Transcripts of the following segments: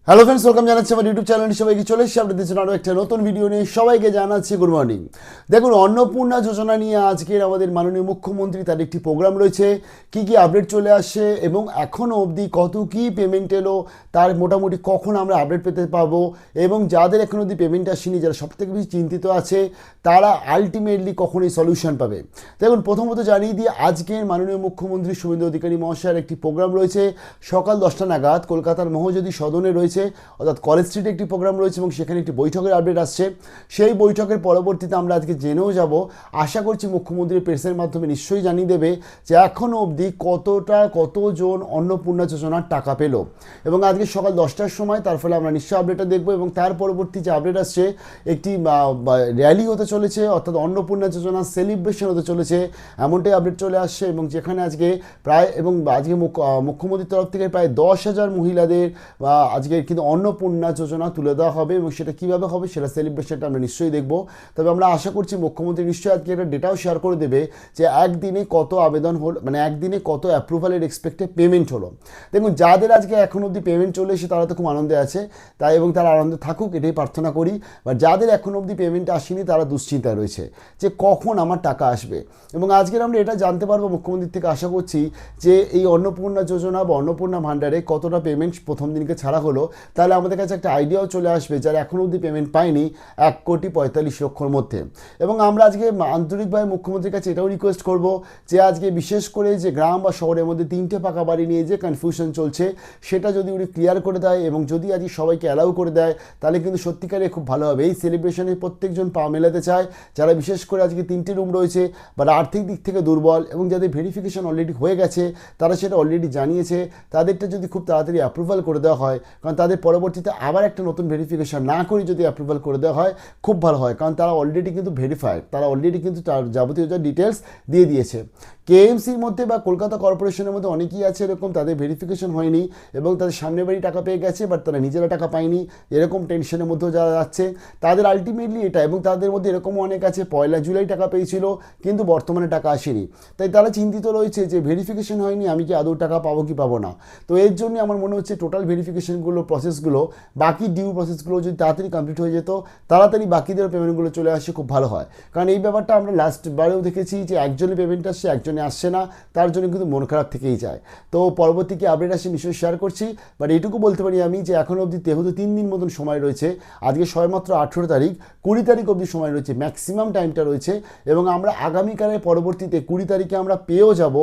Hello friends, welcome জানাচ্ছি আমার YouTube চ্যানেলে। সবাইকে চলে এসেছি আপনাদের জন্য আরও একটা নতুন ভিডিও নিয়ে। সবাইকে জানাচ্ছি গুড মর্নিং। দেখুন, অন্নপূর্ণা যোজনা নিয়ে আজকের আমাদের মাননীয় মুখ্যমন্ত্রী তার একটি প্রোগ্রাম রয়েছে। কি কি আপডেট চলে আসছে এবং এখনও অবধি কত কি পেমেন্ট এলো, তার মোটামুটি কখন আমরা আপডেট পেতে পাবো, এবং যাদের এখনও অবধি পেমেন্ট আসেনি, যারা সবথেকে বেশি চিন্তিত আছে, তারা আলটিমেটলি কখন এই সলিউশন পাবে। দেখুন, প্রথমত জানিয়ে দিই, আজকের মাননীয় মুখ্যমন্ত্রী শুভেন্দু অধিকারী মহাশয়ের একটি প্রোগ্রাম রয়েছে সকাল 10টা নাগাদ কলকাতার মহোদধি সদনে রয়েছে, অর্থাৎ কলেজ স্ট্রিটে একটি প্রোগ্রাম রয়েছে এবং সেখানে একটি বৈঠকের আপডেট আসছে। সেই বৈঠকের পরবর্তীতে আমরা আজকে জেনেও যাব, আশা করছি মুখ্যমন্ত্রীর প্রেসের মাধ্যমে নিশ্চয়ই জানিয়ে দেবে যে এখনও অবধি কতজন অন্নপূর্ণা যোজনার টাকা পেল। এবং আজকে সকাল 10টার সময় তার ফলে আমরা নিশ্চয়ই আপডেটটা দেখবো। এবং তার পরবর্তী যে আপডেট আসছে, একটি র্যালি হতে চলেছে, অর্থাৎ অন্নপূর্ণা যোজনা সেলিব্রেশন হতে চলেছে, এমনটাই আপডেট চলে আসছে। এবং যেখানে আজকে প্রায় আজকে মুখ্যমন্ত্রীর তরফ থেকে প্রায় 10,000 মহিলাদের আজকে কিন্তু অন্নপূর্ণা যোজনা তুলে দেওয়া হবে। এবং সেটা কীভাবে হবে, সেটা সেলিব্রেশনটা আমরা নিশ্চয়ই দেখব। তবে আমরা আশা করছি মুখ্যমন্ত্রী নিশ্চয়ই আজকে একটা ডেটাও শেয়ার করে দেবে যে একদিনে কত আবেদন হলো, মানে একদিনে কত অ্যাপ্রুভালের এক্সপেক্টে পেমেন্ট হলো। দেখুন, যাদের আজকে এখন অবধি পেমেন্ট চলে এসে তারা তো খুব আনন্দে আছে, তাই এবং তারা আনন্দে থাকুক, এটাই প্রার্থনা করি। বা যাদের এখন অবধি পেমেন্ট আসেনি তারা দুশ্চিন্তায় রয়েছে যে কখন আমার টাকা আসবে। এবং আজকের আমরা এটা জানতে পারবো মুখ্যমন্ত্রীর থেকে, আশা করছি যে এই অন্নপূর্ণা যোজনা বা অন্নপূর্ণা ভাণ্ডারে কতটা পেমেন্ট প্রথম দিনকে ছাড়া হলো। তাহলে আমাদের কাছে একটা আইডিয়াও চলে আসবে যারা এখনও অবধি পেমেন্ট পায়নি 1,45,00,000 মধ্যে। এবং আমরা আজকে আন্তরিকভাবে মুখ্যমন্ত্রীর কাছে এটাও রিকোয়েস্ট করব যে আজকে বিশেষ করে যে গ্রাম বা শহরের মধ্যে 3টে পাকা বাড়ি নিয়ে যে কনফিউশন চলছে, সেটা যদি উনি ক্লিয়ার করে দেয় এবং যদি আজকে সবাইকে অ্যালাউ করে দেয়, তাহলে কিন্তু সত্যিকারে খুব ভালো হবে। এই সেলিব্রেশনে প্রত্যেকজন পা মেলাতে চায়, যারা বিশেষ করে আজকে 3টে রুম রয়েছে বা আর্থিক দিক থেকে দুর্বল এবং যাদের ভেরিফিকেশন অলরেডি হয়ে গেছে, তারা সেটা অলরেডি জানিয়েছে, তাদেরটা যদি খুব তাড়াতাড়ি অ্যাপ্রুভাল করে দেওয়া হয়, কারণ তাদের পরবর্তীতে আবার একটা নতুন ভেরিফিকেশন না করে যদি অ্যাপ্রুভাল করে দেওয়া হয় খুব ভালো হয়, কারণ তারা অলরেডি কিন্তু ভেরিফাইড, তারা অলরেডি কিন্তু তার যাবতীয় যা ডিটেলস দিয়ে দিয়েছে। কেএমসির মধ্যে বা কলকাতা কর্পোরেশনের মধ্যে অনেকেই আছে এরকম, তাদের ভেরিফিকেশন হয়নি এবং তাদের সামনের বাড়ি টাকা পেয়ে গেছে, বাট তারা নিজেরা টাকা পায়নি, এরকম টেনশনের মধ্যেও যারা যাচ্ছে তাদের আলটিমেটলি এটা। এবং তাদের মধ্যে এরকমও অনেক আছে 1 জুলাই টাকা পেয়েছিল কিন্তু বর্তমানে টাকা আসেনি, তাই তারা চিন্তিত রয়েছে যে ভেরিফিকেশন হয়নি, আমি কি আদৌ টাকা পাবো কি পাবো না। তো এর জন্য আমার মনে হচ্ছে টোটাল ভেরিফিকেশনগুলো প্রসেসগুলো, বাকি ডিউ প্রসেসগুলো যদি তাড়াতাড়ি কমপ্লিট হয়ে যেত, তাড়াতাড়ি বাকিদের পেমেন্টগুলো চলে আসে, খুব ভালো হয়। কারণ এই ব্যাপারটা আমরা লাস্টবারেও দেখেছি যে একজনের পেমেন্ট আসছে, একজনে আসছে না, তার জন্য কিন্তু মন খারাপ থেকেই যায়। তো পরবর্তী কি আপডেট আসে নিশ্চয়ই শেয়ার করছি, বাট এইটুকু বলতে পারি আমি যে এখনও অবধি যেহেতু 3 দিন মতন সময় রয়েছে, আজকে সবেমাত্র 18 তারিখ, 20 তারিখ অবধি সময় রয়েছে, ম্যাক্সিমাম টাইমটা রয়েছে। এবং আমরা আগামীকালের পরবর্তীতে 20 তারিখে আমরা পেয়েও যাব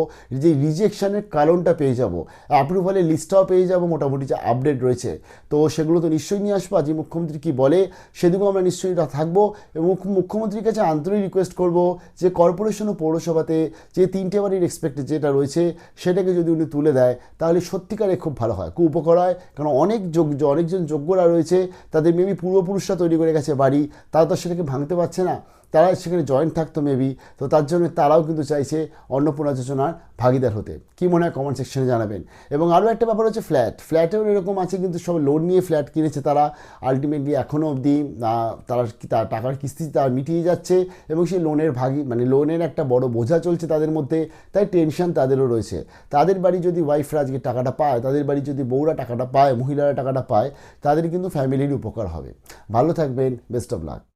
যে রিজেকশনের কারণটা পেয়ে যাব, অ্যাপ্রুভালের লিস্টটাও পেয়ে যাব, মোটামুটি যে আপডেট রয়েছে তো সেগুলো তো নিশ্চয়ই নিয়ে আসবো। আজ মুখ্যমন্ত্রী কী বলে সেদিকেও আমরা নিশ্চয়ই থাকবো। এবং মুখ্যমন্ত্রীর কাছে আন্তরিক রিকোয়েস্ট করব যে কর্পোরেশন ও পৌরসভাতে যে 3টে বাড়ির এক্সপেক্টেড যেটা রয়েছে সেটাকে যদি উনি তুলে দেয়, তাহলে সত্যিকারে খুব ভালো হয়, খুব উপকার হয়। কারণ অনেকজন যোগ্যরা রয়েছে, তাদের মেবি পূর্বপুরুষরা তৈরি করে গেছে বাড়ি, তারা তো সেটাকে ভাঙতে পারছে না, তারা সেখানে জয়েন্ট থাকতো মেবি, তো তার জন্য তারাও কিন্তু চাইছে অন্নপূর্ণা যোজনার ভাগিদার হতে। কী মনে হয় কমেন্ট সেকশনে জানাবেন। এবং আরও একটা ব্যাপার হচ্ছে ফ্ল্যাটেও এরকম আছে, কিন্তু সব লোন নিয়ে ফ্ল্যাট কিনেছে তারা, আলটিমেটলি এখনও অবধি তারা টাকার কিস্তি তারা মিটিয়ে যাচ্ছে এবং সেই লোনের লোনের একটা বড় বোঝা চলছে তাদের মধ্যে, তাই টেনশন তাদেরও রয়েছে। তাদের বাড়ি যদি ওয়াইফরা আজকে টাকাটা পায়, তাদের বাড়ি যদি বউরা টাকাটা পায়, মহিলারা টাকাটা পায়, তাদের কিন্তু ফ্যামিলির উপকার হবে। ভালো থাকবেন, বেস্ট অফ লাক।